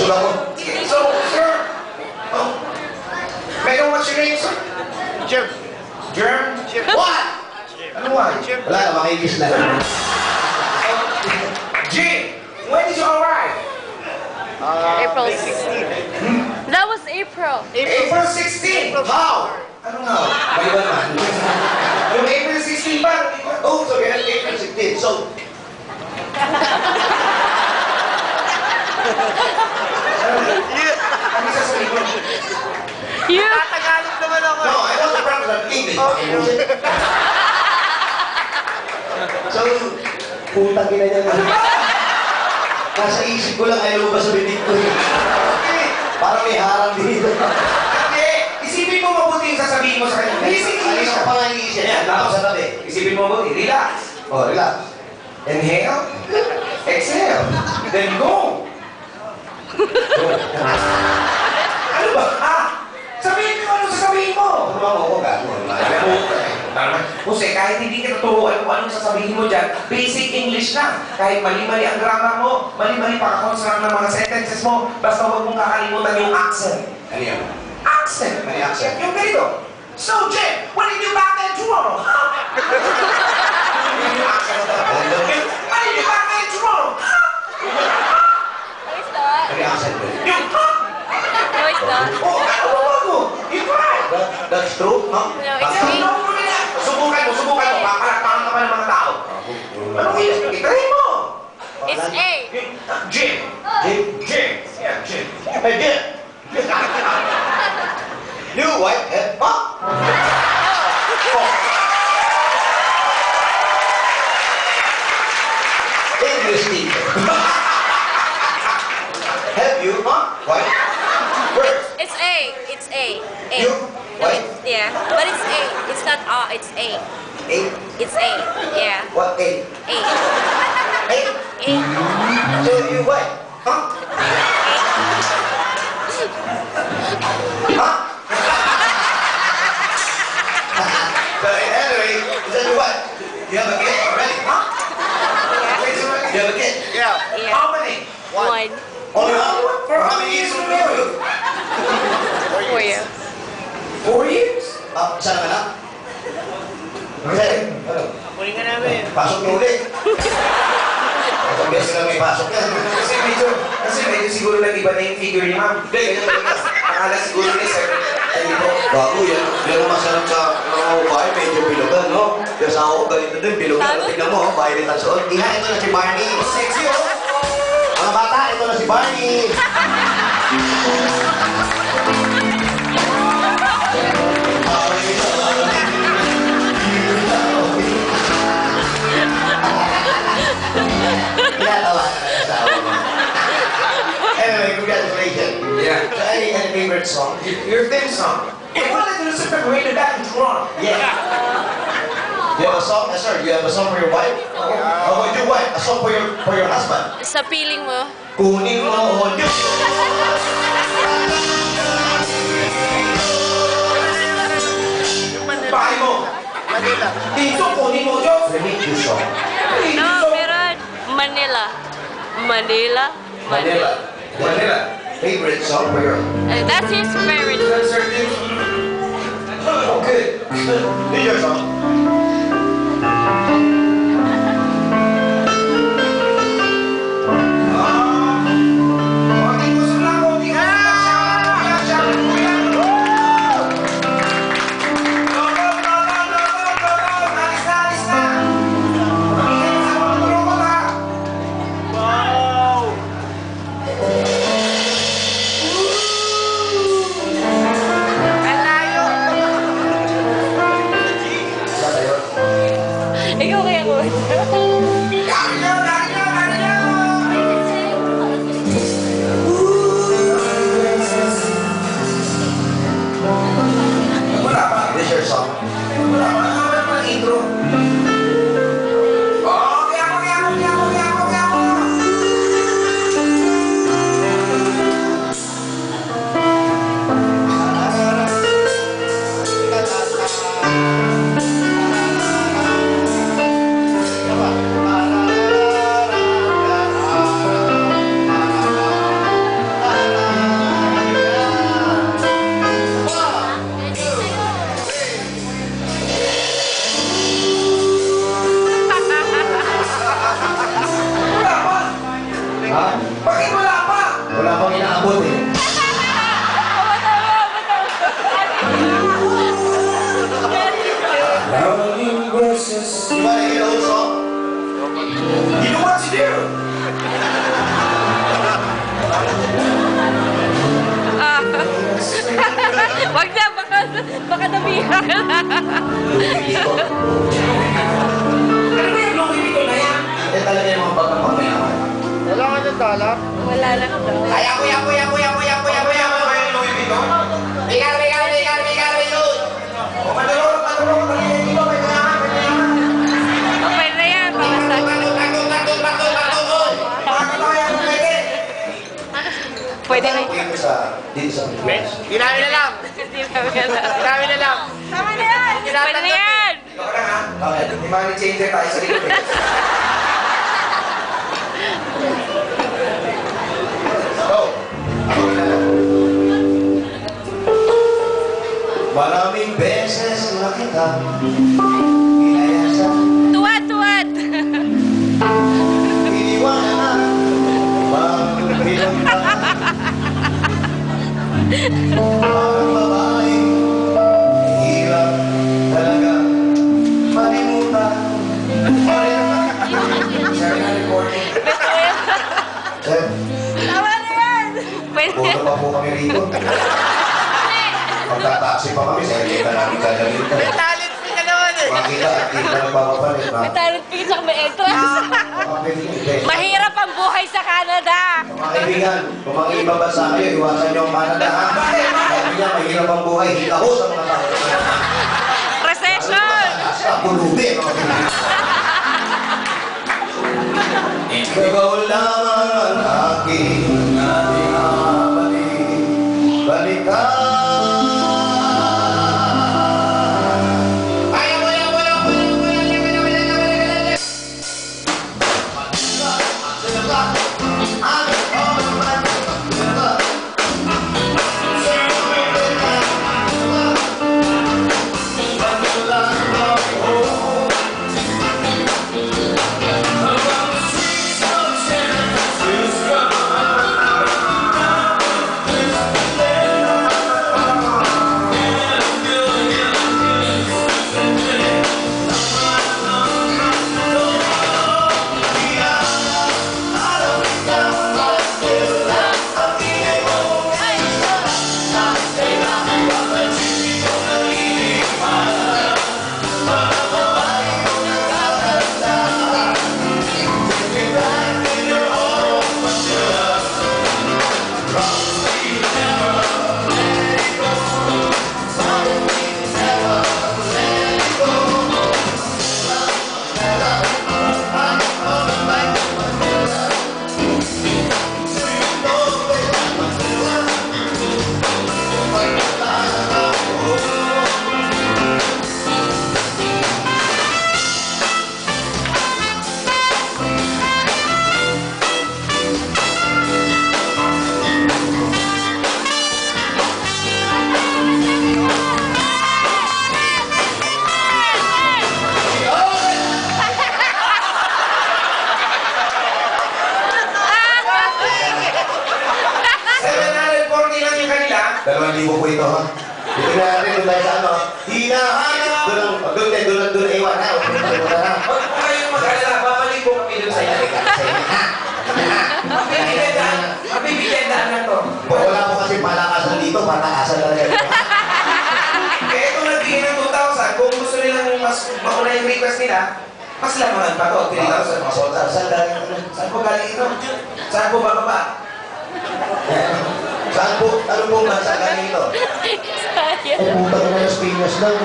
Busog ako. So, sir. Oh. May I know what's your name, sir? Jim. Germ? What? Ano what? Wala na, makikis na. Jim, when did you arrive? April 16. That was April. April 16. How? Ano nga? Maliban naman. Yung April 16 ba? Oh, sorry, April 16. So, Ano sasabihin mo? You? Tagalog naman ako. no, I want to practice English. So, putang ina niya. Nasa isip ko lang ay lumabas sa bibig ko. Parang may harang dito. Hindi. Isipin mo mabuti yung sasabihin mo sa kanya. Basic English Ano ka. pa nga yung isip niya? Tapos sa tabi. Isipin mo mabuti. Relax. Oh, relax. Inhale. Exhale. Then go. Ano ba? Ah! Sabihin mo ano sasabihin mo. Ano ba ako gago? Alam mo, kasi kahit hindi ka naturuan kung anong sasabihin mo dyan, basic English lang. Kahit mali-mali ang grammar mo, mali-mali pagkakonsonant ng mga sentences mo, basta huwag mong kakalimutan yung accent. Ano yan? Accent! Ano yung accent? Yung ganito. So, Jim, when did you back there in Toronto? Yung accent. When did you back there in Toronto? No, it's not. Ano yung accent mo? Yung No, it's not. oh, ano mo? You right! That's true, no? No, it's me. Subukan mo. Papalakpakan ka pa ng mga tao. Ano yun? Itry mo! It's A. Jim. Jim? Yeah, Jim. Hey, Jim! New whitehead. Huh? English teacher. Have you, huh? White? Where? It's A. It's A. A. You? No, White? yeah, but it's A. It's not A. It's A. A? It's A. Yeah. What A? A. A? A. So you white? Huh? Huh? But anyway, is that what? You have a kid already? Huh? You have a kid? Yeah. Yeah. How many? One. Only one? For how many years will you know you? 4 years. 4 years? Isa na ka na? Okay. Ano? Kunin ka namin. Pasok na uli. Isang beses lang may pasok yan. Kasi medyo siguro nag-iba na yung figure ni ma'am. Hindi, ganyan talaga. Akala siguro ni sir. Bago yan. Yan ang masarap sa mga bahay. Medyo bilogan, no? Yung sa ako, ganito din. Bilogan. Tignan mo, bahay rin ang suot. Ina, ito na si Barney. Sexy, oh! Mga bata, ito na si Barney. Anyway, congratulations. Yeah. So, any favorite song? Your theme song. Hey, what did you separated back in Toronto? Yeah. You have a song? Yes, sir. You have a song for your wife? Oh, with your wife? A song for your husband? Sa piling mo. Kunin mo on you. Bahay mo. Manila. Dito, kunin mo, Diyos. Repeat this song. No, meron. Manila. Manila. Manila. Manila. Favorite song for your... That's his favorite. Oh, good. Here's your song. Konting gusto lang, konting gusto lang. Siya. Go. Alis na. Pamigyan sa mga turukot, ha. Wow! Alayo. Sa tayo. Wala pang inaabot eh. Di ba naging uso? You know what to do? Wag na, baka nabihan ka na. Ano ba yung Louis Vuitton na yan? Yan talaga yung mga bagang pangyaman. Wala ka ng dollar? Wala lang daw. Ay, ako yung Louis Vuitton. Bigar, yun. O, matulog, dito, may kailangan. Okay na yan, para sa akin. Pwede na yun. Dito sa Pilipinas. Ginamit na lang. Hindi namin alam. Ginamit na lang. Tama na yan! Pwede na yan! Ikaw na ha? Bakit? May money changer tayo sa likod eh. So, ako na lang. Maraming beses na kita inayasan, Tuwad! iniwanan na magbilang ka. Parang babae, hirap talaga malimutan. Sharing na recording. Pwede na yan. Sir, Tama na yan! Pwede na puro yan. pa po kami rito. Magtataksi pa kami, sa hindi ka namin dadalhin ka. Talent fee ka naman eh. Makita at di ka nagpapapalit na. May talent fee tsaka may entrance. Mahirap ang buhay sa Canada. Mga kaibigan, kung mga ibang bansa kayo, iwasan niyo ang Canada ha. Sabi niya, mahirap ang buhay, hika ho sa mga tao. Recession! Sa pulubi, mga kaibigan. Ikaw lamang ang aking balikan. Libo po ito, ha? Ito na natin, doon tayo sa ano, hinahanap, doon na iwan, ha? Huwag Huwag po kayong mag-alala, babalik po kami dun sa inyo. Mabibigyan na to. Wala po kasi palakasan dito, palakasan talaga ito. Kaya kung nagbigay ng 2,000, kung gusto nilang mas mauna yung request nila, mas lamangan pa to, 3,000. Saan po galing ito? Saan po bababa? Saan po, ano pong bansa galing ito? Sayang. Ay, putang na Pinas lang.